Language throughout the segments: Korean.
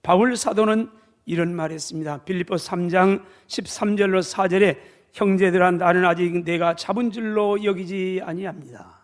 바울 사도는 이런 말했습니다. 빌립보서 3장 13절로 4절에 형제들아 나는 아직 내가 잡은 줄로 여기지 아니합니다.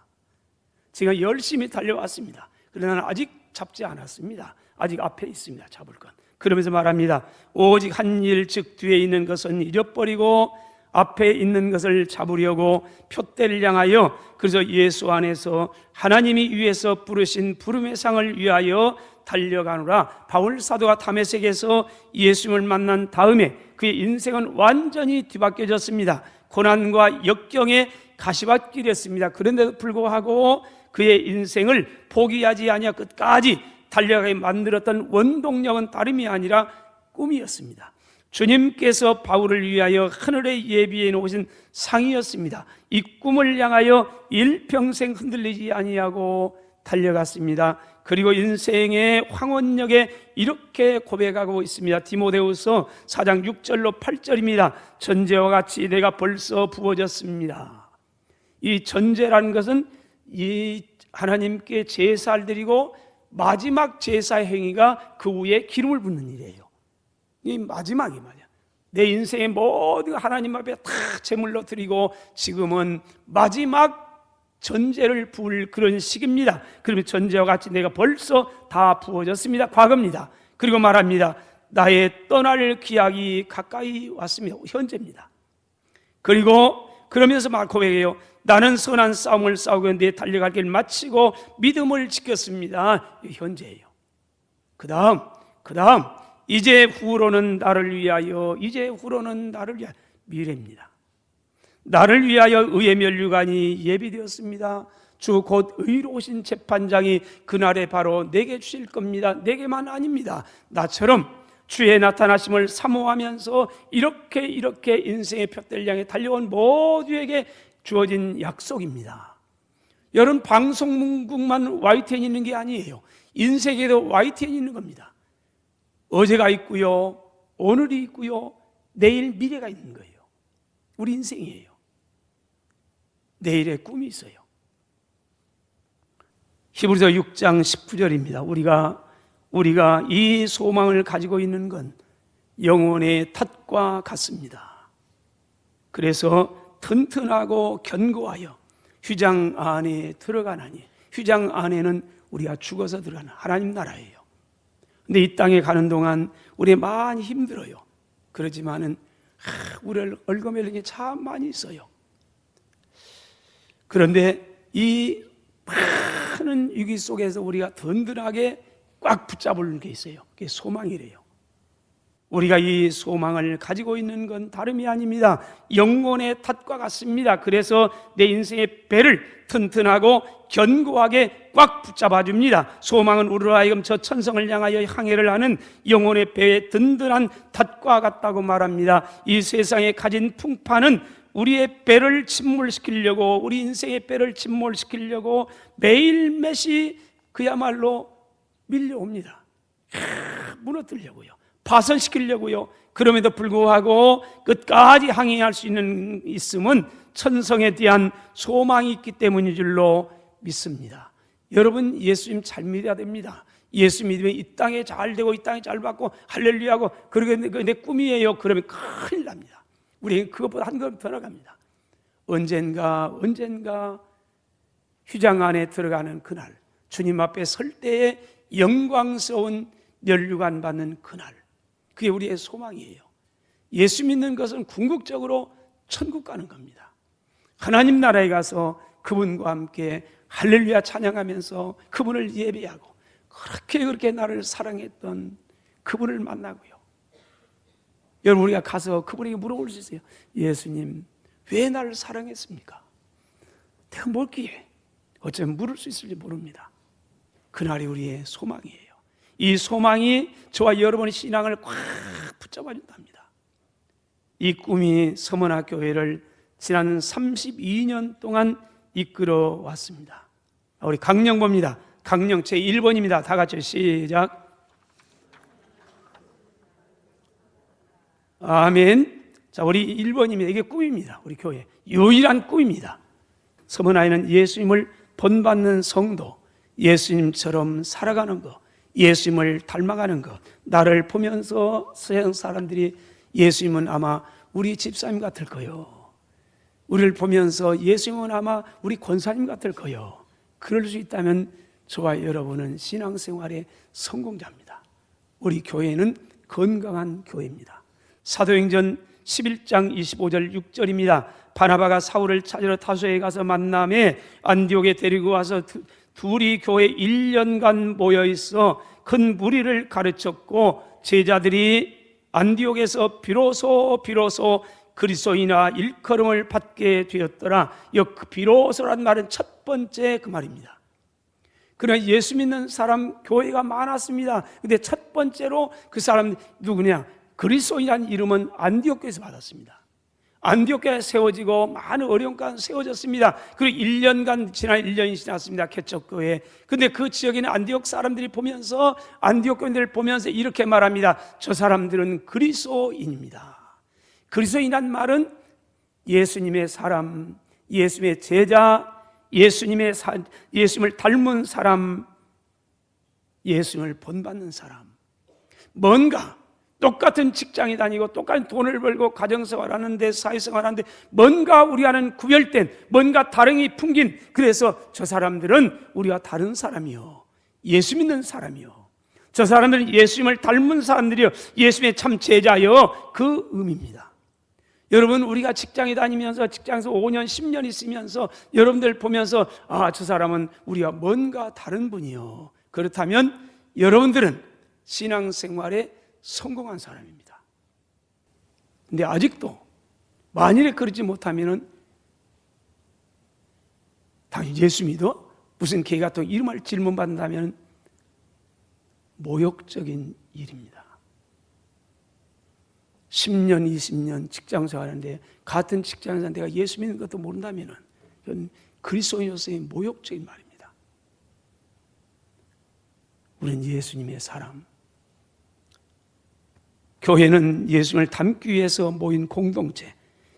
제가 열심히 달려왔습니다. 그러나 나는 아직 잡지 않았습니다. 아직 앞에 있습니다. 잡을 건. 그러면서 말합니다. 오직 한 일 즉 뒤에 있는 것은 잃어버리고 앞에 있는 것을 잡으려고 표대를 향하여 그래서 예수 안에서 하나님이 위에서 부르신 부름의 상을 위하여 달려가노라. 바울 사도가 다메섹에서 예수님을 만난 다음에 그의 인생은 완전히 뒤바뀌어졌습니다. 고난과 역경에 가시밭길이었습니다. 그런데도 불구하고 그의 인생을 포기하지 아니하 끝까지 달려가게 만들었던 원동력은 다름이 아니라 꿈이었습니다. 주님께서 바울을 위하여 하늘에 예비해 놓으신 상이었습니다. 이 꿈을 향하여 일평생 흔들리지 아니하고 달려갔습니다. 그리고 인생의 황혼역에 이렇게 고백하고 있습니다. 디모데후서 4장 6절로 8절입니다. 전제와 같이 내가 벌써 부어졌습니다. 이 전제라는 것은 이 하나님께 제사를 드리고 마지막 제사 행위가 그 후에 기름을 붓는 일이에요. 이 마지막이 말이야. 내 인생의 모든 하나님 앞에 다 제물로 드리고 지금은 마지막 전제를 부을 그런 시기입니다. 그러면 전제와 같이 내가 벌써 다 부어졌습니다. 과거입니다. 그리고 말합니다. 나의 떠날 기약이 가까이 왔습니다. 현재입니다. 그리고 그러면서 막 고백해요. 나는 선한 싸움을 싸우고 내 달려갈 길 마치고 믿음을 지켰습니다. 현재예요. 그 다음 이제 후로는 나를 위하여 미래입니다. 나를 위하여 의의 면류관이 예비되었습니다. 주 곧 의로우신 재판장이 그날에 바로 내게 주실 겁니다. 내게만 아닙니다. 나처럼 주의 나타나심을 사모하면서 이렇게 인생의 푯대를 향해 달려온 모두에게 주어진 약속입니다. 여러분 방송국만 YTN 있는 게 아니에요. 인생에도 YTN 있는 겁니다. 어제가 있고요, 오늘이 있고요, 내일 미래가 있는 거예요. 우리 인생이에요. 내일의 꿈이 있어요. 히브리서 6장 19절입니다. 우리가 이 소망을 가지고 있는 건 영혼의 탓과 같습니다. 그래서 튼튼하고 견고하여 휘장 안에 들어가나니, 휘장 안에는 우리가 죽어서 들어가는 하나님 나라예요. 근데 이 땅에 가는 동안 우리 많이 힘들어요. 그렇지만은 우리를 얽어매는 게 참 많이 있어요. 그런데 이 많은 위기 속에서 우리가 든든하게 꽉 붙잡을 게 있어요. 그게 소망이래요. 우리가 이 소망을 가지고 있는 건 다름이 아닙니다. 영혼의 탓과 같습니다. 그래서 내 인생의 배를 튼튼하고 견고하게 꽉 붙잡아 줍니다. 소망은 우리로 하여금 저 천성을 향하여 항해를 하는 영혼의 배의 든든한 탓과 같다고 말합니다. 이 세상에 가진 풍파는 우리의 배를 침몰시키려고, 우리 인생의 배를 침몰시키려고 매일매시 그야말로 밀려옵니다. 무너뜨리려고요, 파손시키려고요. 그럼에도 불구하고 끝까지 항해할 수 있음은 천성에 대한 소망이 있기 때문인 줄로 믿습니다. 여러분 예수님 잘 믿어야 됩니다. 예수 믿으면 이 땅에 잘 되고 이 땅에 잘 받고 할렐루야하고 그러게 내 꿈이에요. 그러면 큰일 납니다. 우리는 그것보다 한 걸음 더 나갑니다. 언젠가 휘장 안에 들어가는 그날, 주님 앞에 설 때에 영광스러운 면류관 받는 그날, 그게 우리의 소망이에요. 예수 믿는 것은 궁극적으로 천국 가는 겁니다. 하나님 나라에 가서 그분과 함께 할렐루야 찬양하면서 그분을 예배하고 그렇게 나를 사랑했던 그분을 만나고요. 여러분 우리가 가서 그분에게 물어볼 수 있어요. 예수님 왜 나를 사랑했습니까? 내가 뭘기에 어쩌면 물을 수 있을지 모릅니다. 그날이 우리의 소망이에요. 이 소망이 저와 여러분의 신앙을 꽉 붙잡아 준답니다. 이 꿈이 서문학교회를 지난 32년 동안 이끌어 왔습니다. 우리 강령 봅니다. 강령 제 1번입니다. 다 같이 시작. 아멘. 자, 우리 1번입니다. 이게 꿈입니다. 우리 교회 유일한 꿈입니다. 서문아이는 예수님을 본받는 성도, 예수님처럼 살아가는 거, 예수님을 닮아가는 것. 나를 보면서 서양 사람들이 예수님은 아마 우리 집사님 같을 거요, 우리를 보면서 예수님은 아마 우리 권사님 같을 거요, 그럴 수 있다면 저와 여러분은 신앙생활의 성공자입니다. 우리 교회는 건강한 교회입니다. 사도행전 11장 25절 6절입니다. 바나바가 사울을 찾으러 타소에 가서 만남에 안디옥에 데리고 와서 둘이 교회 1년간 모여있어 큰 무리를 가르쳤고, 제자들이 안디옥에서 비로소 그리스도인이나 일컬음을 받게 되었더라. 그 비로소란 말은 첫 번째 그 말입니다. 그러나 예수 믿는 사람 교회가 많았습니다. 근데 첫 번째로 그 사람 누구냐? 그리스도인이라는 이름은 안디옥 교회에서 받았습니다. 안디옥 교회가 세워지고 많은 어려움 가운데 세워졌습니다. 그리고 1년이 지났습니다. 개척교회. 근데 그 지역에 있는 안디옥 사람들이 보면서, 안디옥 교인들을 보면서 이렇게 말합니다. 저 사람들은 그리스도인입니다. 그리스도인이란 말은 예수님의 사람, 예수님의 제자, 예수님을 닮은 사람, 예수님을 본받는 사람. 뭔가 똑같은 직장에 다니고 똑같은 돈을 벌고 가정생활하는데, 사회생활하는데 뭔가 우리와는 구별된, 뭔가 다름이 풍긴, 그래서 저 사람들은 우리와 다른 사람이요, 예수 믿는 사람이요, 저 사람들은 예수님을 닮은 사람들이요, 예수님의 참 제자요, 그 의미입니다. 여러분, 우리가 직장에 다니면서, 직장에서 5년 10년 있으면서 여러분들 보면서 저 사람은 우리와 뭔가 다른 분이요, 그렇다면 여러분들은 신앙생활에 성공한 사람입니다. 근데 아직도 만일에 그러지 못하면은 당연히 예수 믿어? 무슨 개 같은 이름을 질문받는다면 모욕적인 일입니다. 10년, 20년 직장 생활하는데 같은 직장에서 내가 예수 믿는 것도 모른다면은 이건 그리스도인으로서의 모욕적인 말입니다. 우리는 예수님의 사람, 교회는 예수님을 닮기 위해서 모인 공동체,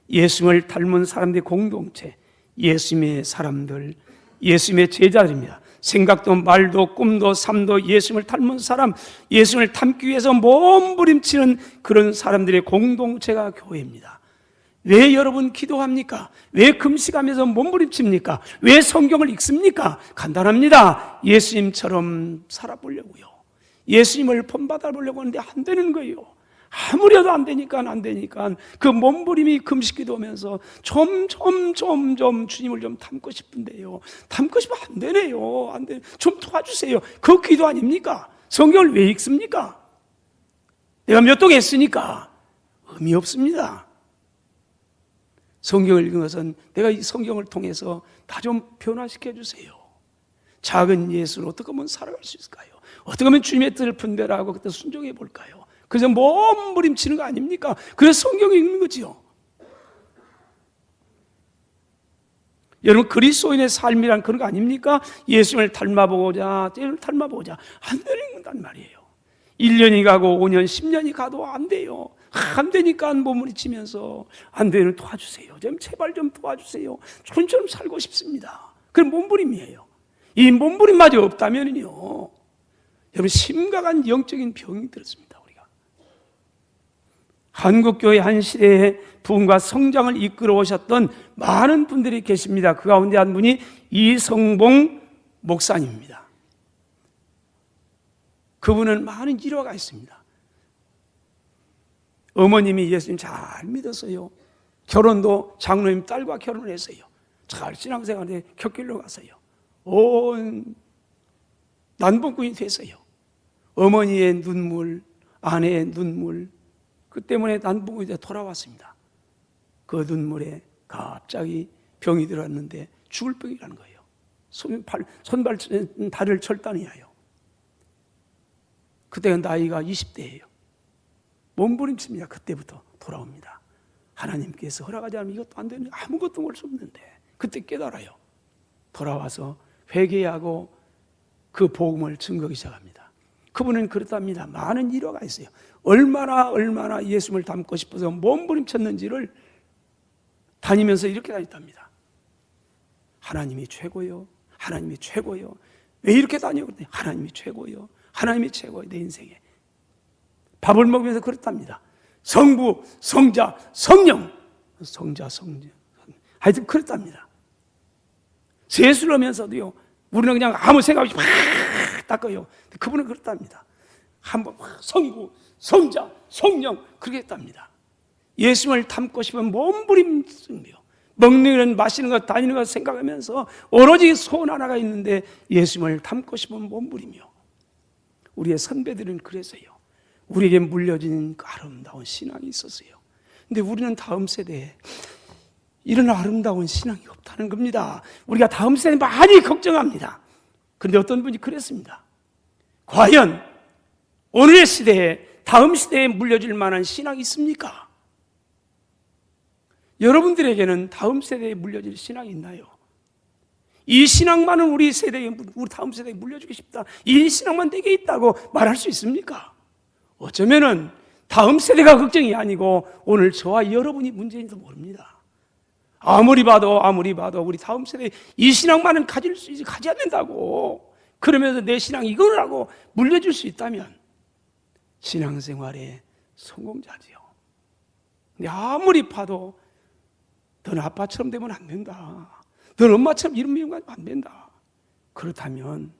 예수님을 닮은 사람들의 공동체, 예수님의 사람들, 예수님의 제자들입니다. 생각도 말도 꿈도 삶도 예수님을 닮은 사람, 예수님을 닮기 위해서 몸부림치는 그런 사람들의 공동체가 교회입니다. 왜 여러분 기도합니까? 왜 금식하면서 몸부림칩니까? 왜 성경을 읽습니까? 간단합니다. 예수님처럼 살아보려고요. 예수님을 본받아 보려고 하는데 안 되는 거예요. 아무리 해도 안 되니까 그 몸부림이 금식기도 하면서 점점 주님을 좀 닮고 싶은데요, 닮고 싶으면 안 되네요. 안 돼. 좀 도와주세요. 그 기도 아닙니까? 성경을 왜 읽습니까? 내가 몇 동 했으니까 의미 없습니다. 성경을 읽은 것은 내가 이 성경을 통해서 다 좀 변화시켜 주세요. 작은 예수를 어떻게 하면 살아갈 수 있을까요? 어떻게 하면 주님의 뜻을 분별하고 그때 순종해 볼까요? 그래서 몸부림치는 거 아닙니까? 그래서 성경을 읽는 거지요. 여러분, 그리스도인의 삶이란 그런 거 아닙니까? 예수님을 닮아보고자, 예수님을 닮아보고자 안 되는 말이에요. 1년이 가고 5년, 10년이 가도 안 돼요. 안 되니까 몸부림치면서 안 되는 도와주세요. 제발 좀 도와주세요. 저처럼 살고 싶습니다. 그런 몸부림이에요. 이 몸부림마저 없다면요, 여러분 심각한 영적인 병이 들었습니다. 한국교회 한 시대에 부흥과 성장을 이끌어 오셨던 많은 분들이 계십니다. 그 가운데 한 분이 이성봉 목사님입니다. 그분은 많은 일화가 있습니다. 어머님이 예수님 잘 믿었어요. 결혼도 장로님 딸과 결혼을 했어요. 잘 신앙생활에 곁길로 갔어요. 온 난봉꾼이 됐어요. 어머니의 눈물, 아내의 눈물, 그 때문에 난봉꾼이 돌아왔습니다. 그 눈물에 갑자기 병이 들었는데 죽을 병이라는 거예요. 손발 다리를 절단해야 해요. 그때가 나이가 20대예요. 몸부림칩니다. 그때부터 돌아옵니다. 하나님께서 허락하지 않으면 이것도 안 되는, 아무것도 할 수 없는데 그때 깨달아요. 돌아와서 회개하고 그 복음을 증거하기 시작합니다. 그분은 그렇답니다. 많은 일화가 있어요. 얼마나 예수님을 닮고 싶어서 몸부림쳤는지를 다니면서 이렇게 다녔답니다. 하나님이 최고요. 하나님이 최고요. 왜 이렇게 다녀요? 하나님이 최고요. 하나님이 최고예요, 내 인생에. 밥을 먹으면서 그렇답니다. 성부, 성자, 성령. 성자, 성령. 하여튼 그렇답니다. 세수를 하면서도요, 우리는 그냥 아무 생각 없이 막 닦아요. 그분은 그렇답니다. 한번 성부, 성자, 성령 그렇게 했답니다. 예수님을 닮고 싶은 몸부림승이요. 먹는 것, 마시는 것, 다니는 것 생각하면서 오로지 소원 하나가 있는데 예수님을 닮고 싶은 몸부림이요. 우리의 선배들은 그래서요, 우리에게 물려진 그 아름다운 신앙이 있었어요. 근데 우리는 다음 세대에 이런 아름다운 신앙이 없다는 겁니다. 우리가 다음 세대에 많이 걱정합니다. 그런데 어떤 분이 그랬습니다. 과연 오늘의 시대에, 다음 시대에 물려줄 만한 신앙이 있습니까? 여러분들에게는 다음 세대에 물려질 신앙이 있나요? 이 신앙만은 우리 세대에, 우리 다음 세대에 물려주고 싶다, 이 신앙만 내게 있다고 말할 수 있습니까? 어쩌면은 다음 세대가 걱정이 아니고 오늘 저와 여러분이 문제인지도 모릅니다. 아무리 봐도 우리 다음 세대에 이 신앙만은 가져야 된다고, 그러면서 내 신앙 이거라고 물려줄 수 있다면 신앙생활의 성공자지요. 근데 아무리 봐도 너는 아빠처럼 되면 안 된다, 너는 엄마처럼 이런 미움 가지면 안 된다, 그렇다면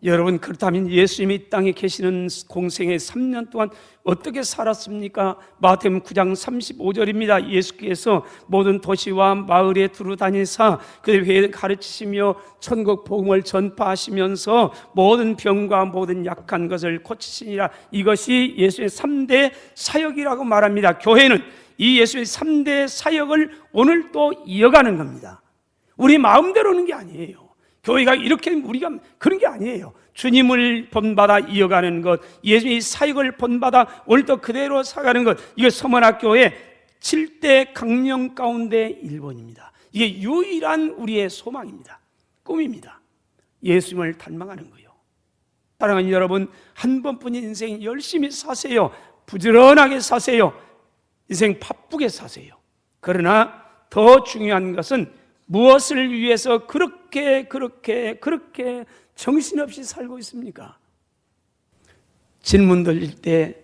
여러분, 그렇다면 예수님이 이 땅에 계시는 공생의 3년 동안 어떻게 살았습니까? 마태복음 9장 35절입니다. 예수께서 모든 도시와 마을에 두루 다니사 그들 회에 가르치시며 천국 복음을 전파하시면서 모든 병과 모든 약한 것을 고치시니라. 이것이 예수의 3대 사역이라고 말합니다. 교회는 이 예수의 3대 사역을 오늘 또 이어가는 겁니다. 우리 마음대로 하는 게 아니에요. 교회가 이렇게 우리가 그런 게 아니에요. 주님을 본받아 이어가는 것, 예수님의 사역을 본받아 오늘도 그대로 살아가는 것, 이게 서문학교의 7대 강령 가운데 1번입니다. 이게 유일한 우리의 소망입니다. 꿈입니다. 예수님을 닮아가는 거예요. 사랑하는 여러분, 한 번뿐인 인생 열심히 사세요. 부지런하게 사세요. 인생 바쁘게 사세요. 그러나 더 중요한 것은 무엇을 위해서 그렇게 정신없이 살고 있습니까? 질문 들릴 때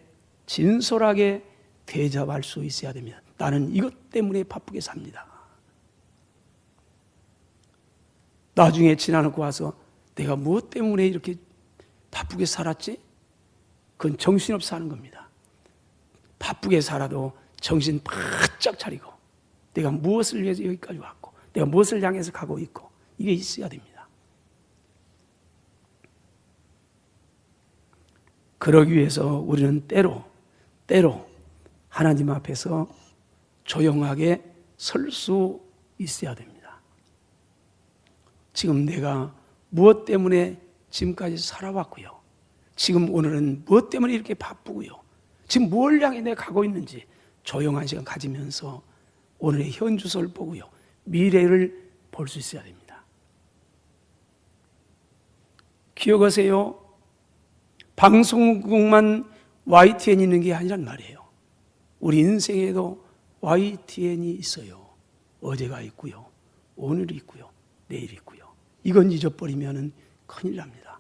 진솔하게 대답할 수 있어야 됩니다. 나는 이것 때문에 바쁘게 삽니다. 나중에 지나놓고 와서 내가 무엇 때문에 이렇게 바쁘게 살았지? 그건 정신없이 사는 겁니다. 바쁘게 살아도 정신 바짝 차리고 내가 무엇을 위해서 여기까지 왔고 내가 무엇을 향해서 가고 있고, 이게 있어야 됩니다. 그러기 위해서 우리는 때로 하나님 앞에서 조용하게 설 수 있어야 됩니다. 지금 내가 무엇 때문에 지금까지 살아왔고요, 지금 오늘은 무엇 때문에 이렇게 바쁘고요, 지금 뭘 향해 내가 가고 있는지 조용한 시간 가지면서 오늘의 현주소를 보고요, 미래를 볼 수 있어야 됩니다. 기억하세요. 방송국만 YTN이 있는 게 아니란 말이에요. 우리 인생에도 YTN이 있어요. 어제가 있고요, 오늘이 있고요, 내일이 있고요. 이건 잊어버리면 큰일 납니다.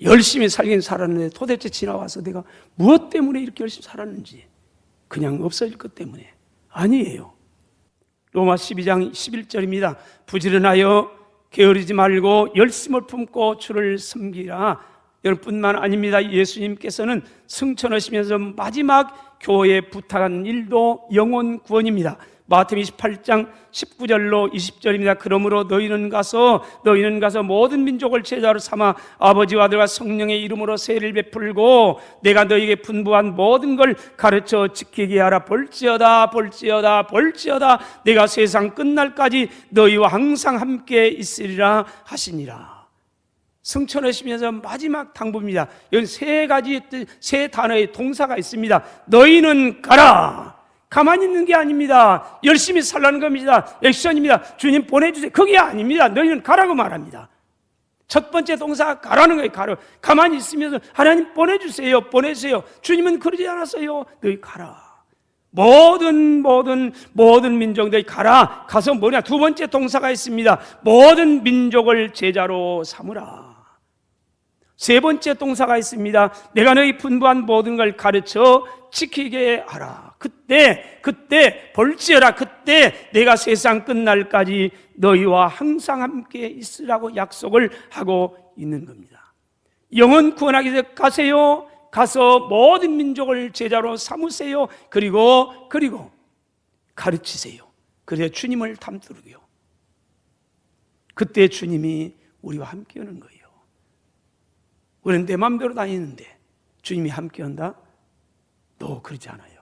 열심히 살긴 살았는데 도대체 지나와서 내가 무엇 때문에 이렇게 열심히 살았는지, 그냥 없어질 것 때문에 아니에요. 로마 12장 11절입니다. 부지런하여 게으르지 말고 열심을 품고 주를 섬기라. 여러분뿐만 아닙니다. 예수님께서는 승천하시면서 마지막 교회에 부탁한 일도 영혼 구원입니다. 마태복음 28장 19절로 20절입니다. 그러므로 너희는 가서 모든 민족을 제자로 삼아 아버지와 아들과 성령의 이름으로 세례를 베풀고 내가 너희에게 분부한 모든 걸 가르쳐 지키게 하라. 볼지어다 내가 세상 끝날까지 너희와 항상 함께 있으리라 하시니라. 승천하시면서 마지막 당부입니다. 여기 세 단어의 동사가 있습니다. 너희는 가라. 가만히 있는 게 아닙니다. 열심히 살라는 겁니다. 액션입니다. 주님 보내주세요. 그게 아닙니다. 너희는 가라고 말합니다. 첫 번째 동사가 가라는 거예요. 가만히 있으면서 하나님 보내주세요. 주님은 그러지 않았어요. 너희 가라. 모든 민족들이 가라. 가서 두 번째 동사가 있습니다. 모든 민족을 제자로 삼으라. 세 번째 동사가 있습니다. 내가 너희 분부한 모든 걸 가르쳐 지키게 하라. 그때 볼지어라, 그때 내가 세상 끝날까지 너희와 항상 함께 있으라고 약속을 하고 있는 겁니다. 영혼 구원하기 위해서 가세요. 가서 모든 민족을 제자로 삼으세요. 그리고 가르치세요. 그래야 주님을 닮도록요. 그때 주님이 우리와 함께 하는 거예요. 우리는 내 마음대로 다니는데 주님이 함께 한다? 너 그러지 않아요.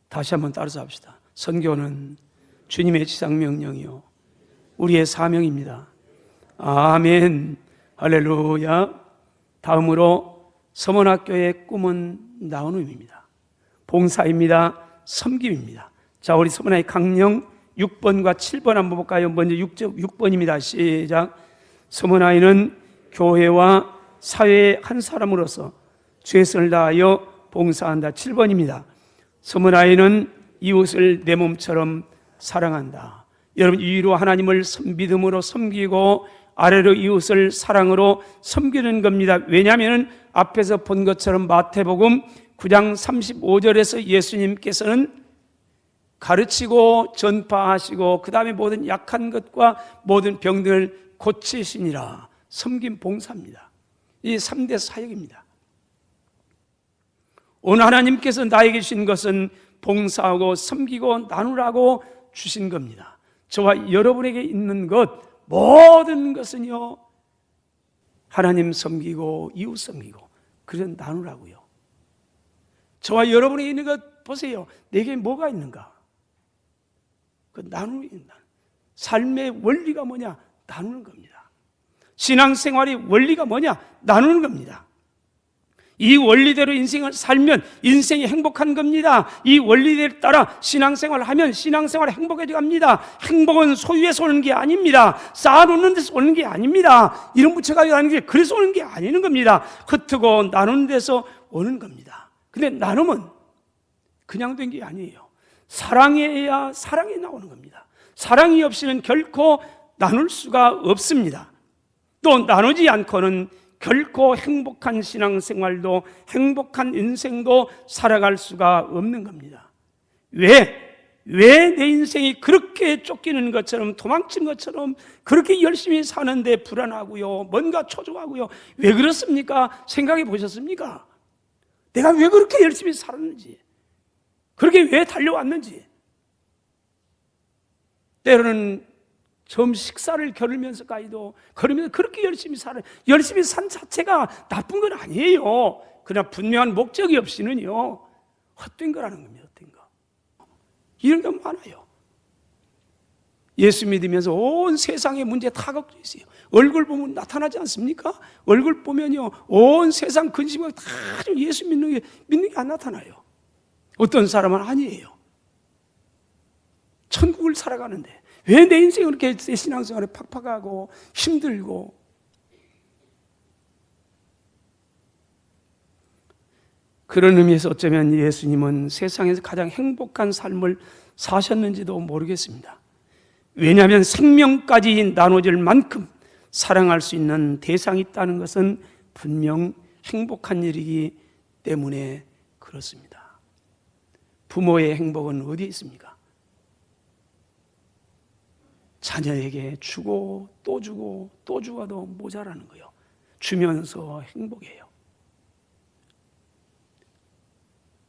다시 한번 따라서 합시다. 선교는 주님의 지상명령이요 우리의 사명입니다. 아멘. 할렐루야. 다음으로 서문학교의 꿈은 나눔입니다. 봉사입니다. 섬김입니다. 자, 우리 서문학의 강령 6번과 7번 한번 볼까요? 먼저 6번입니다. 시작. 서문아이는 교회와 사회의 한 사람으로서 최선을 다하여 봉사한다. 7번입니다. 서문아이는 이웃을 내 몸처럼 사랑한다. 여러분, 위로 하나님을 믿음으로 섬기고 아래로 이웃을 사랑으로 섬기는 겁니다. 왜냐하면 앞에서 본 것처럼 마태복음 9장 35절에서 예수님께서는 가르치고 전파하시고 그 다음에 모든 약한 것과 모든 병들을 고치시니라. 섬김 봉사입니다. 이 3대 사역입니다. 오늘 하나님께서 나에게 주신 것은 봉사하고 섬기고 나누라고 주신 겁니다. 저와 여러분에게 있는 것 모든 것은요 하나님 섬기고 이웃 섬기고 그런 나누라고요. 저와 여러분에게 있는 것 보세요. 내게 뭐가 있는가? 그 나누는 삶의 원리가 뭐냐? 나누는 겁니다. 신앙생활의 원리가 뭐냐? 나누는 겁니다. 이 원리대로 인생을 살면 인생이 행복한 겁니다. 이 원리대로 따라 신앙생활을 하면 신앙생활이 행복해져 갑니다. 행복은 소유에서 오는 게 아닙니다. 쌓아놓는 데서 오는 게 아닙니다. 이름 붙여가지고 하는 게 그래서 오는 게 아니는 겁니다. 흩트고 나누는 데서 오는 겁니다. 근데 나눔은 그냥 된 게 아니에요. 사랑해야 사랑이 나오는 겁니다. 사랑이 없이는 결코 나눌 수가 없습니다. 또 나누지 않고는 결코 행복한 신앙생활도 행복한 인생도 살아갈 수가 없는 겁니다. 왜 내 인생이 그렇게 쫓기는 것처럼 도망친 것처럼 그렇게 열심히 사는데 불안하고요, 뭔가 초조하고요, 왜 그렇습니까? 생각해 보셨습니까? 내가 왜 그렇게 열심히 살았는지, 그렇게 왜 달려왔는지. 때로는 점 식사를 겨루면서까지도 걸으면서 그렇게 열심히 살아요. 열심히 산 자체가 나쁜 건 아니에요. 그러나 분명한 목적이 없이는요 헛된 거라는 겁니다. 헛된 거. 이런 게 많아요. 예수 믿으면서 온 세상의 문제 다 걱정이 있어요. 얼굴 보면 나타나지 않습니까? 얼굴 보면요 온 세상 근심이 다 예수 믿는 게 안 나타나요. 어떤 사람은 아니에요. 천국을 살아가는데 왜 내 인생이 그렇게 신앙생활에 팍팍하고 힘들고. 그런 의미에서 어쩌면 예수님은 세상에서 가장 행복한 삶을 사셨는지도 모르겠습니다. 왜냐하면 생명까지 나눠질 만큼 사랑할 수 있는 대상이 있다는 것은 분명 행복한 일이기 때문에 그렇습니다. 부모의 행복은 어디에 있습니까? 자녀에게 주고 또 주고 또 주어도 모자라는 거예요. 주면서 행복해요.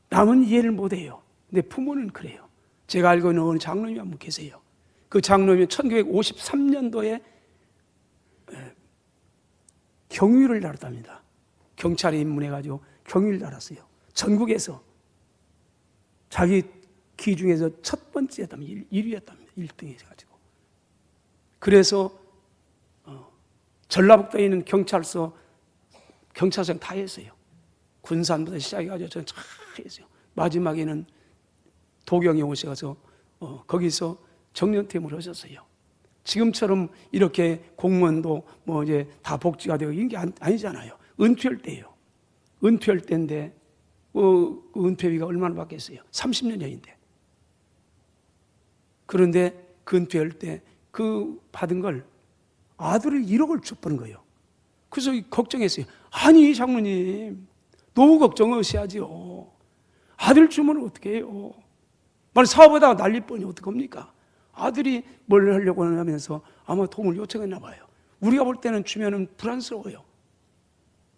남은 이해를 못해요. 근데 부모는 그래요. 제가 알고 있는 어느 장로님이 한 분 계세요. 그 장로님이 1953년도에 경위를 달았답니다. 경찰에 입문해가지고 경위를 달았어요. 전국에서 자기 기 중에서 첫 번째였답니다. 1위였답니다. 1등 해가지고. 그래서 전라북도에 있는 경찰서장 다 했어요. 군산부터 시작해가지고 저는 다 했어요. 마지막에는 도경에 오셔서 거기서 정년퇴임을 하셨어요. 지금처럼 이렇게 공무원도 뭐 이제 다 복지가 되고 이런 게 아니잖아요. 은퇴할 때예요. 은퇴할 때인데 그 은퇴비가 얼마나 받겠어요? 30년 전인데. 그런데 그 은퇴할 때 그 받은 걸 아들을 1억을 줘버린 거예요. 그래서 걱정했어요. 아니 장로님, 노후 걱정하셔야지요. 아들 주면 어떻게 해요? 만약 사업하다가 날릴 뻔히 어떡합니까? 아들이 뭘 하려고 하면서 아마 도움을 요청했나 봐요. 우리가 볼 때는 주면은 불안스러워요.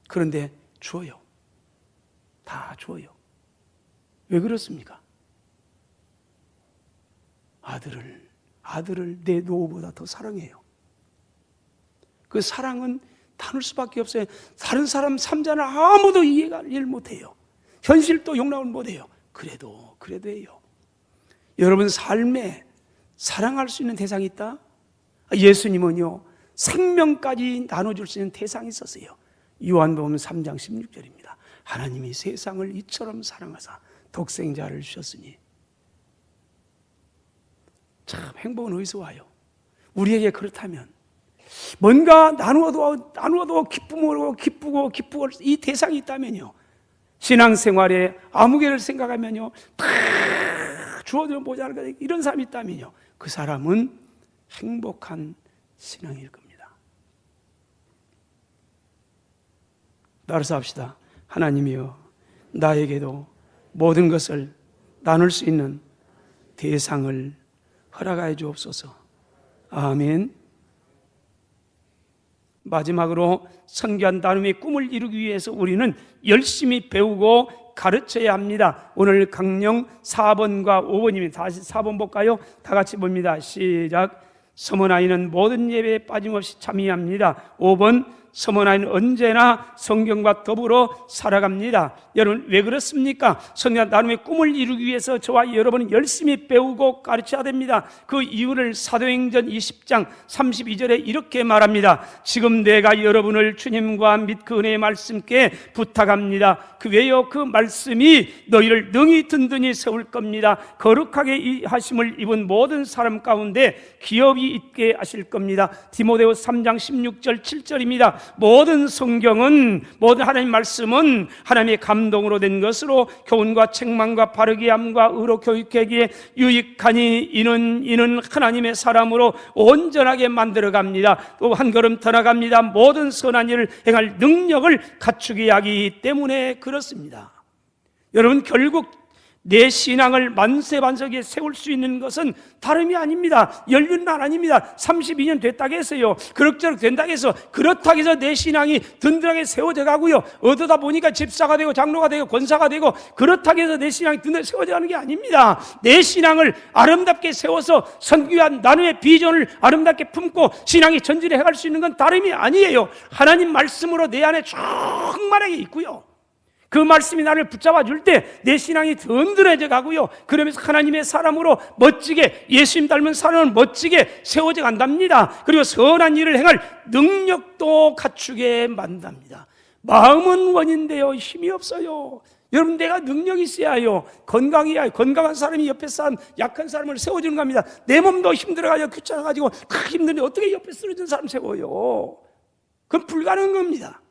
그런데 줘요. 다 줘요. 왜 그렇습니까? 아들을 내 노후보다 더 사랑해요. 그 사랑은 나눌 수밖에 없어요. 다른 사람 삶자는 아무도 이해를 못해요. 현실도 용납을 못해요. 그래도 해요. 여러분 삶에 사랑할 수 있는 대상이 있다? 예수님은요, 생명까지 나눠줄 수 있는 대상이 있었어요. 요한복음 3장 16절입니다. 하나님이 세상을 이처럼 사랑하사 독생자를 주셨으니. 참 행복은 어디서 와요? 우리에게 그렇다면 뭔가 나누어도 기쁘고 이 대상이 있다면요, 신앙생활에 아무개를 생각하면요, 다 주어지면 모자랄 것 이런 사람이 있다면요, 그 사람은 행복한 신앙일 겁니다. 따라서 합시다. 하나님이여, 나에게도 모든 것을 나눌 수 있는 대상을 허락하여 주옵소서. 아멘. 마지막으로 선교한 나눔의 꿈을 이루기 위해서 우리는 열심히 배우고 가르쳐야 합니다. 오늘 강령 4번과 5번입니다. 다시 4번 볼까요? 다 같이 봅니다. 시작. 서머나이는 모든 예배에 빠짐없이 참여합니다. 5번, 서머나이는 언제나 성경과 더불어 살아갑니다. 여러분 왜 그렇습니까? 선교한 나눔의 꿈을 이루기 위해서 저와 여러분은 열심히 배우고 가르쳐야 됩니다. 그 이유를 사도행전 20장 32절에 이렇게 말합니다. 지금 내가 여러분을 주님과 및 그 은혜의 말씀께 부탁합니다. 그 외여 그 말씀이 너희를 능히 든든히 세울 겁니다. 거룩하게 이 하심을 입은 모든 사람 가운데 기업이 있게 하실 겁니다. 디모데후서 3장 16절 7절입니다. 모든 성경은, 모든 하나님 말씀은 하나님의 감동으로 된 것으로 교훈과 책망과 바르게 함과 의로 교육하기에 유익하니 이는 하나님의 사람으로 온전하게 만들어 갑니다. 또 한 걸음 더 나갑니다. 모든 선한 일을 행할 능력을 갖추게 하기 때문에 그렇습니다. 여러분 결국 내 신앙을 만세반석에 세울 수 있는 것은 다름이 아닙니다. 연륜만 아닙니다. 32년 됐다고 해서요, 그럭저럭 된다고 해서, 그렇다고 해서 내 신앙이 든든하게 세워져 가고요, 어쩌다 보니까 집사가 되고 장로가 되고 권사가 되고, 그렇다고 해서 내 신앙이 든든하게 세워져 가는 게 아닙니다. 내 신앙을 아름답게 세워서 선교한 나눔의 비전을 아름답게 품고 신앙이 전진해 갈 수 있는 건 다름이 아니에요. 하나님 말씀으로 내 안에 충만하게 있고요, 그 말씀이 나를 붙잡아 줄 때 내 신앙이 든든해져 가고요, 그러면서 하나님의 사람으로 멋지게, 예수님 닮은 사람을 멋지게 세워져 간답니다. 그리고 선한 일을 행할 능력도 갖추게 만듭니다. 마음은 원인데요, 힘이 없어요. 여러분 내가 능력이 있어야 해요. 건강해야 해요. 건강한 사람이 옆에 사람, 약한 사람을 세워주는 겁니다. 내 몸도 힘들어가지고 귀찮아가지고 힘든데 어떻게 옆에 쓰러진 사람 세워요? 그건 불가능한 겁니다.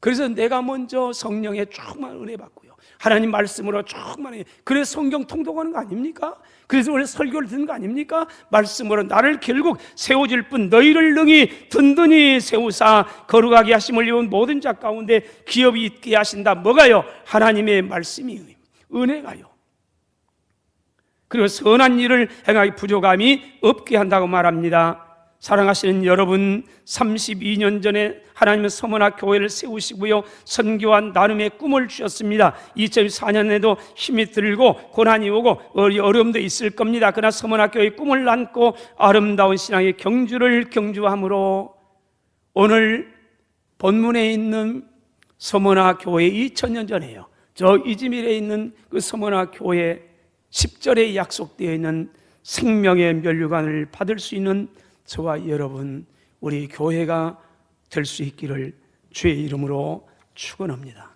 그래서 내가 먼저 성령의 충만한 은혜 받고요, 하나님 말씀으로 충만해. 그래서 성경 통독하는 거 아닙니까? 그래서 원래 설교를 듣는 거 아닙니까? 말씀으로 나를 결국 세워줄 뿐 너희를 능히 든든히 세우사 거룩하게 하심을 입은 모든 자 가운데 기업이 있게 하신다. 뭐가요? 하나님의 말씀이 은혜가요. 그리고 선한 일을 행하기 부족함이 없게 한다고 말합니다. 사랑하시는 여러분, 32년 전에 하나님은 서머나 교회를 세우시고요, 선교한 나눔의 꿈을 주셨습니다. 2004년에도 힘이 들고 고난이 오고 어려움도 있을 겁니다. 그러나 서머나 교회의 꿈을 안고 아름다운 신앙의 경주를 경주함으로 오늘 본문에 있는 서머나 교회 2000년 전에요, 저 이즈밀에 있는 그 서머나 교회 10절에 약속되어 있는 생명의 면류관을 받을 수 있는 저와 여러분, 우리 교회가 될 수 있기를 주의 이름으로 축원합니다.